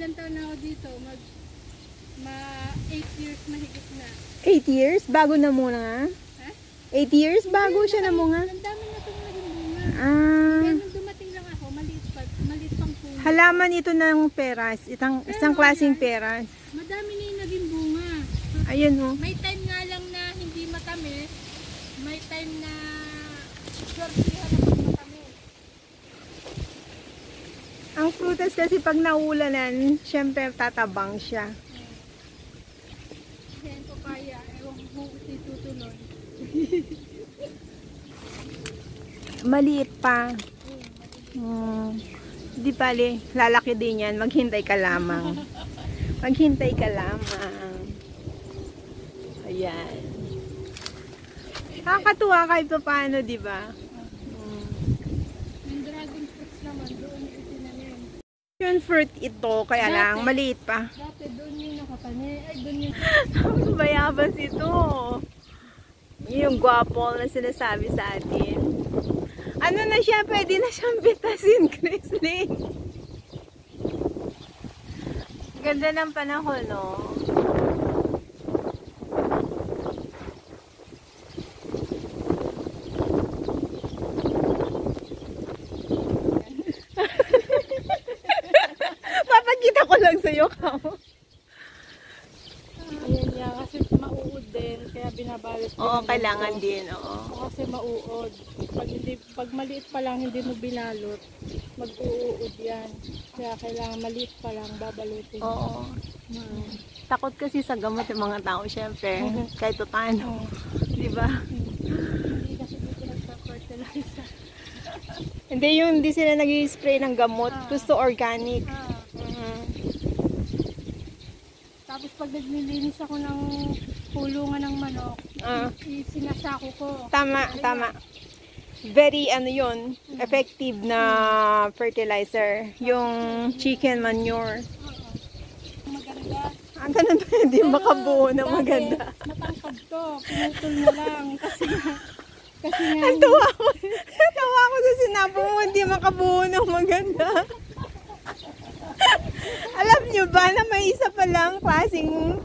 ilang taon na ako dito, 8 years mahigit na. 8 years? Bago na muna? Ha? 8 years? Bago siya na muna? Ang dami na itong naging bunga. Kaya nung dumating lang ako, maliit pang puno. Halaman ito ng peras. Isang klaseng peras. Madami na yung naging bunga. Ayun oh. May time nga lang na hindi matamis. May time na swertihan na matamis. Ang prutas kasi pag naulanan, syempre tatabang siya. Yan ko kaya. Ewan ko kung itutuloy. Maliit pa. Di pali, lalaki din yan. Maghintay ka lamang. Maghintay ka lamang. Ayan. Nakakatuwa kahit pa paano, di ba? Yung dragon fruits naman, doon yung itinanim. Yung fruit ito, kaya lang, maliit pa. Dati doon yung nakatanim. Ay, doon yung... Bayabas ito. Yung guwapo na sinasabi sa atin. Ano na siya, pwede na siyang bitasin, Chrisley. Ganda ng panahon, no? Papakita ko lang sa'yo, Kamo. Ayan niya, kasi mauod din, kaya binabalot. Oo, kailangan din, oo. Kasi mauod. Pag maliit pa lang, hindi mo binalot, mag-uuod yan. Kaya kailangan maliit pa lang, babalutin. Oo. Takot kasi sa gamot yung mga tao, syempre. Kahit paano. Di ba? Hindi kasi dito nagpa-fertilizer. Hindi sila nag-spray ng gamot. Gusto organic. Tapos pag naglilinis ako ng kulungan ng manok, sinasako ko. Tama. Very yun, effective na fertilizer. Yung chicken manure. Maganda. Ganun ba? Hindi makabuo na maganda. Matangkad to. Pinutol na lang. Kasi nga. Tawa ko sa sinabi mo, hindi makabuo na maganda. Alam nyo ba na may isa pa lang klaseng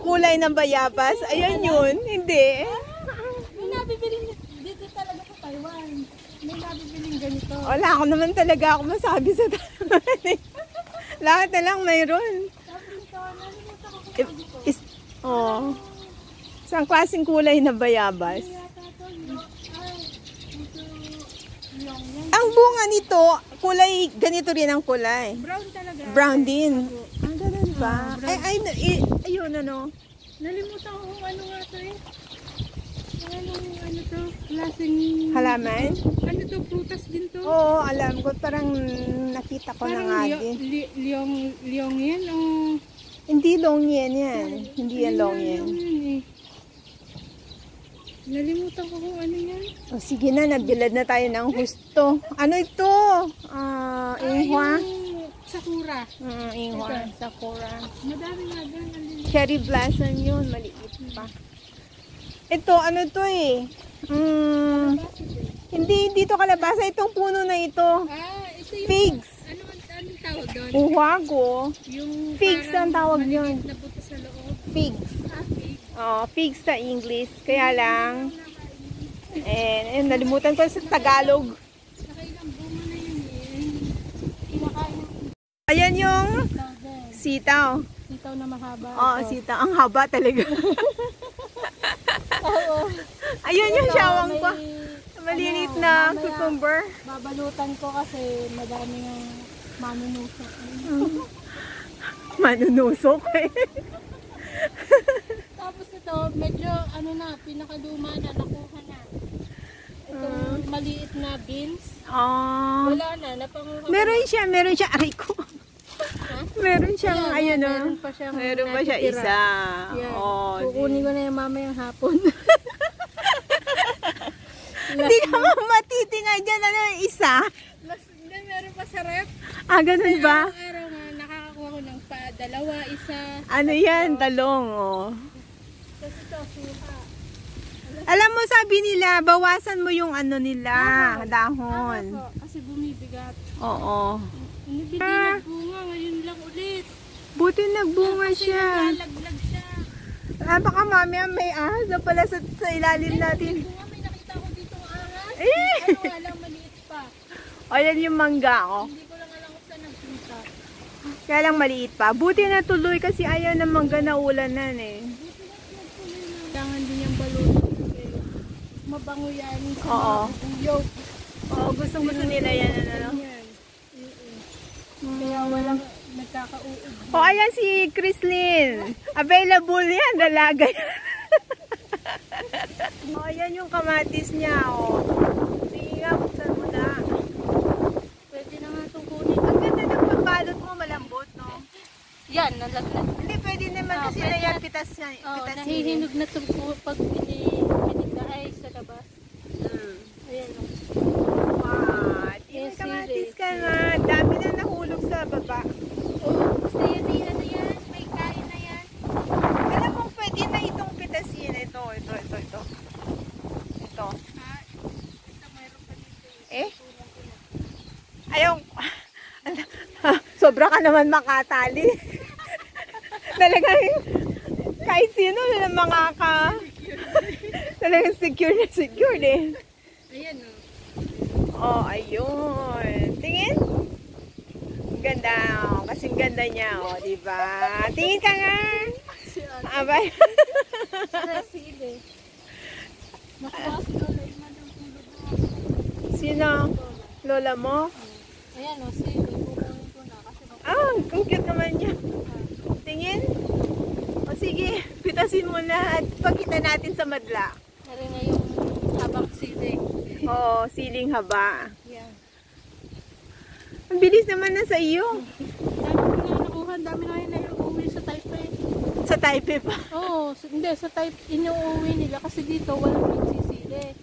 kulay ng bayabas? Ayan yun. Hindi. May nabibiling dito talaga sa Taiwan. May nabibiling ganito. Wala ako naman talaga ako masabi sa Taiwan. Lahat na lang mayroon. Isang klaseng kulay na bayabas. Ang bunga nito, kulay, ganito rin ang kulay. Brown talaga. Brown din. Ang ganun ba? Ayun ano. Nalimutan ko kung ano nga to eh. Ano to? Klaseng... Halaman? Ano to? Prutas din to? Oo, alam ko. Parang nakita ko na nga din. Liong yan o... Hindi long yan. Hindi yan long yan. Nalimutan ko kung ano yan. O sige na, nagbilad na tayo ng husto. Ano ito? Inghwa? Sakura. Inghwa, sakura. Madami nga doon. Cherry blossom yun, maliit pa. Ito, ano to eh? Hindi dito kalabasa. Itong puno na ito. Ito yung... Figs. Anong tawag doon? Uwago. Yung figs ang tawag yun. Na buto sa loob. Figs. Figs. Figs sa English. Kaya lang, nalimutan ko sa Tagalog. Nakailang bunga na yun eh. Kinakain. Ayan yung sitaw. Sitaw na mahaba. Oo, sitaw. Ang haba talaga. Oo. Ayun yung shawang ko. Maliliit na cucumber. Babalutan ko kasi madaming manunusok. Manunusok eh. Tapos ito, medyo pinakaduma na, nakuha na. Ito, maliit na beans. Wala na, napanguha. Meron siya, aray ko. Meron siyang, ayun o. Meron pa siya isa. Kukunin ko na yung mamayang hapon. Hindi ka matiti nga dyan, isa? Hindi, meron pa sa rep. Ganun ba? Araw nga, nakakakuha ko ng dalawa, isa. Ano yan? Talong, Kasi ito, suha. Alam mo, sabi nila, bawasan mo yung nila, dahon. Kasi bumibigat. Oo. Nabili na bunga, ngayon lang ulit. Buti nagbunga siya. Nalaglag siya. Baka mamaya may ahas na pala sa ilalim natin. Bunga, may nakita ko dito ng ahas. Eh! Ano nga lang, maliit pa. Ayan yung mangga ko. Hindi ko lang alam kung saan nagpunta. Kaya lang maliit pa. Buti na tuloy kasi ayaw ng mangga na ulanan eh. Kailangan din yung balutan kasi mabango yan. Oo. Buyog. Oo, gustong-gusto nila yan. Ano? Yan. Kaya walang nagkakauod. Oh, ayan si Chrislyn. Available yan, dalaga yan. Oh, ayan yung kamatis niya, oh. Sige nga, buksan mo na. Pwede na nga itong kunin. Ang ganda ng pagbalot mo, malambot, no? Yan, nalaglag. Hindi, pwede naman kasi pwede na yan, na. pitas yan. Oh, Pitas nahihinog na ito pag pinigda ay sa labas. Ayan o. Wow, di may Yes, kamatis sili. ka na. Dami na nahulog sa baba. Gusto yan, may ano yan, may kain na yan. Alam mo, pwede na itong pitasin. Ito. Ito. Ito mayroon pa dito. Eh? Ayaw. Sobra ka naman makatali. Talagang kahit sino na talagang secure eh. Ayan o. Oh, ayun. Tingin. Ang ganda. Oh. Kasing ganda niya, oh, di ba? Tingin ka nga. Abay. Sa sili. Nakuha si Lola yung madang tulog mo. Sino? Lola mo? Ayan o, sili. Kukunin ko na kasi Ah, ang cute naman niya. Tingin. O sige, pitasin mo na at pagkita natin sa madla. Meron na yung habang sili. Oo, siling haba. Yan. Ang bilis naman na sa iyo. Dami ko na nakuha. Dami na yun na iuwi sa Taipei. Sa Taipei pa. Oo, hindi. Sa Taipei inuuwi nila kasi dito walang nagsisili.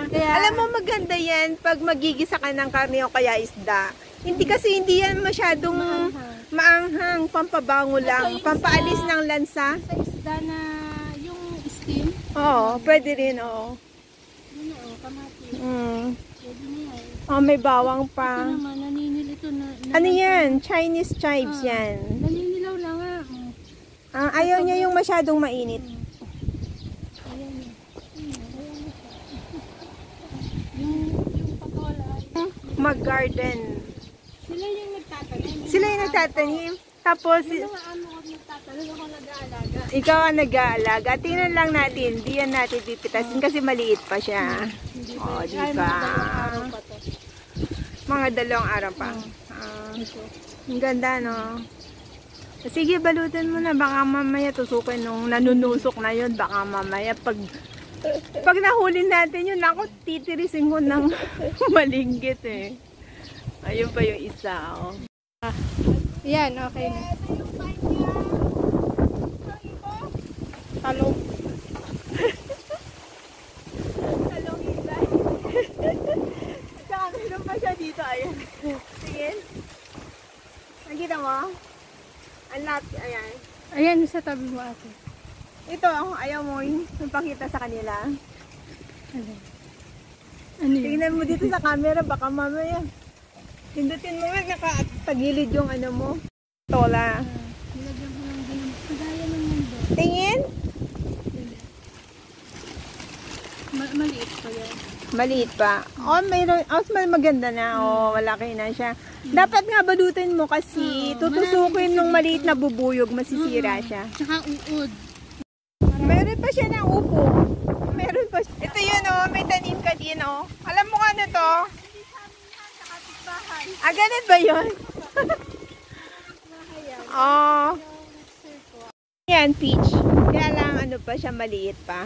Kaya- Alam mo maganda yan pag magigisa ka ng karne o kaya isda. Hindi yan masyadong maanghang, pampabango lang, yung pampaalis sa- ng lansa. Sa isda na yung steam, Oo, pwede rin, oo. yun na kamati. Pwede na yan. Oh, may bawang Ito pa. naman, naninil ito na. Ano yan? Chinese chives yan. Naninilaw lang nga. Ayaw niya yung masyadong mainit. Ayan na. Ayan na siya. Yung patola. Mag-garden. Sila yung nagtatanim. Sila yung nagtatanim. Tapos, Yung mga ano ko nagtatanim, ako nag-aalaga. ikaw ang nag-aalaga. Tingnan lang natin. Di yan natin pipitasin kasi maliit pa siya. Hindi Oh, ba? di Ay, ba? mga dalawang araw pa to. Mga 2 araw pa. Ito. Ang ganda, no? Sige, balutan mo na. Baka mamaya tusukin nung nanunusok na yun. Baka mamaya pag nahuli natin yun, ako titirisin ko ng malinggit eh. Ayun pa yung isa, oh. Yan, okay na. Talong. Talong iba. Saka meron pa siya dito, ayun. Sige. Nakita mo? Ang lapit, ayan. Ayan, sa tabi mo ate. Ito, ayaw mo yung pakita sa kanila. Ano yun? Tingnan mo dito sa camera, baka mamaya. Pindutin mo nga, nakatagilid yung ano mo. Tola. Nilagyan ko lang din. Kagaya ng mundo. Tingin? Maliit pa yan. Maliit pa. Oh, mayroon. Oh, maganda na. Oh, malaki na siya. Dapat nga balutin mo kasi tutusukin nung maliit na bubuyog, masisira siya. Tsaka uod. Meron pa siya ng upo. Meron pa. Ito yun, oh. May tanim ka din, oh. Alam mo ka na to? Ganun ba yun? Oh. Yan, peach. Kaya lang, ano pa siya, maliit pa.